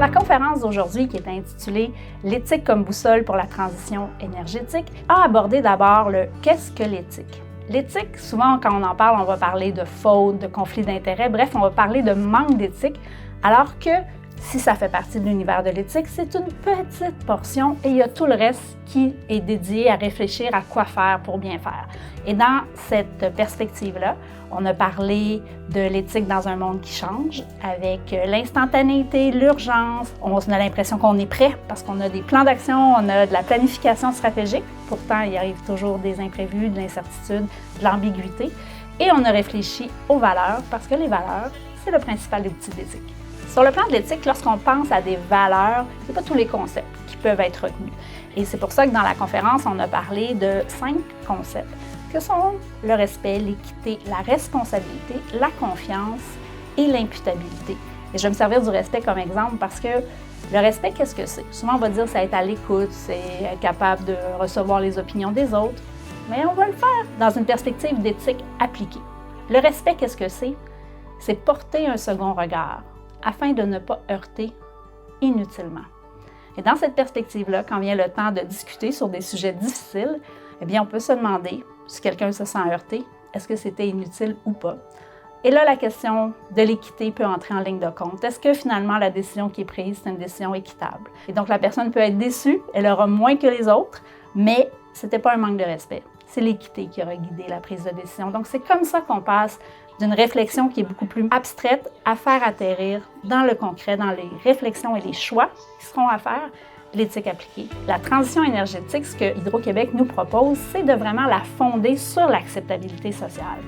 ma conférence d'aujourd'hui, qui est intitulée « L'éthique comme boussole pour la transition énergétique », a abordé d'abord le « qu'est-ce que l'éthique ». L'éthique, souvent quand on en parle, on va parler de faute, de conflit d'intérêts, bref, on va parler de manque d'éthique, alors que si ça fait partie de l'univers de l'éthique, c'est une petite portion et il y a tout le reste qui est dédié à réfléchir à quoi faire pour bien faire. Et dans cette perspective-là, on a parlé de l'éthique dans un monde qui change, avec l'instantanéité, l'urgence. On a l'impression qu'on est prêt parce qu'on a des plans d'action, on a de la planification stratégique. Pourtant, il arrive toujours des imprévus, de l'incertitude, de l'ambiguïté. Et on a réfléchi aux valeurs parce que les valeurs, c'est le principal outil d'éthique. Sur le plan de l'éthique, lorsqu'on pense à des valeurs, ce n'est pas tous les concepts qui peuvent être retenus. Et c'est pour ça que dans la conférence, on a parlé de 5 concepts que sont le respect, l'équité, la responsabilité, la confiance et l'imputabilité. Et je vais me servir du respect comme exemple parce que le respect, qu'est-ce que c'est? Souvent, on va dire que c'est être à l'écoute, c'est être capable de recevoir les opinions des autres, mais on va le faire dans une perspective d'éthique appliquée. Le respect, qu'est-ce que c'est? C'est porter un second regard afin de ne pas heurter inutilement. Et dans cette perspective-là, quand vient le temps de discuter sur des sujets difficiles, eh bien, on peut se demander, si quelqu'un se sent heurté, est-ce que c'était inutile ou pas? Et là, la question de l'équité peut entrer en ligne de compte. Est-ce que finalement, la décision qui est prise, c'est une décision équitable? Et donc, la personne peut être déçue, elle aura moins que les autres, mais ce n'était pas un manque de respect. C'est l'équité qui aura guidé la prise de décision. Donc, c'est comme ça qu'on passe d'une réflexion qui est beaucoup plus abstraite à faire atterrir dans le concret, dans les réflexions et les choix qui seront à faire, l'éthique appliquée. La transition énergétique, ce que Hydro-Québec nous propose, c'est de vraiment la fonder sur l'acceptabilité sociale.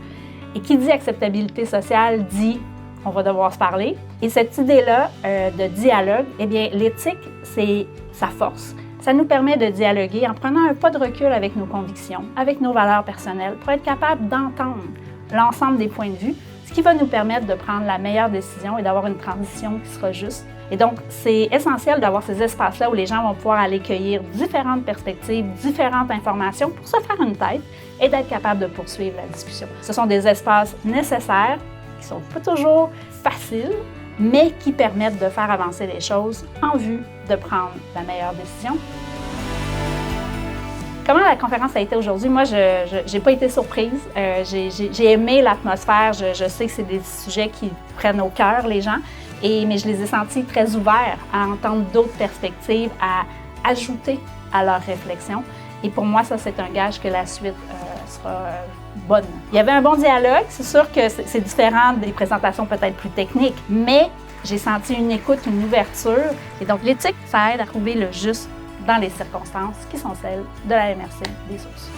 Et qui dit acceptabilité sociale dit on va devoir se parler. Et cette idée-là de dialogue, eh bien, l'éthique, c'est sa force. Ça nous permet de dialoguer en prenant un pas de recul avec nos convictions, avec nos valeurs personnelles, pour être capable d'entendre l'ensemble des points de vue, ce qui va nous permettre de prendre la meilleure décision et d'avoir une transition qui sera juste. Et donc, c'est essentiel d'avoir ces espaces-là où les gens vont pouvoir aller cueillir différentes perspectives, différentes informations pour se faire une tête et d'être capable de poursuivre la discussion. Ce sont des espaces nécessaires, qui ne sont pas toujours faciles, mais qui permettent de faire avancer les choses en vue de prendre la meilleure décision. Comment la conférence a été aujourd'hui? Moi, je n'ai pas été surprise. J'ai aimé l'atmosphère. Je sais que c'est des sujets qui prennent au cœur les gens, mais je les ai sentis très ouverts à entendre d'autres perspectives, à ajouter à leur réflexion. Et pour moi, ça, c'est un gage que la suite sera bonne. Il y avait un bon dialogue. C'est sûr que c'est différent des présentations peut-être plus techniques, mais j'ai senti une écoute, une ouverture. Et donc, l'éthique, ça aide à trouver le juste dans les circonstances qui sont celles de la MRC des sources.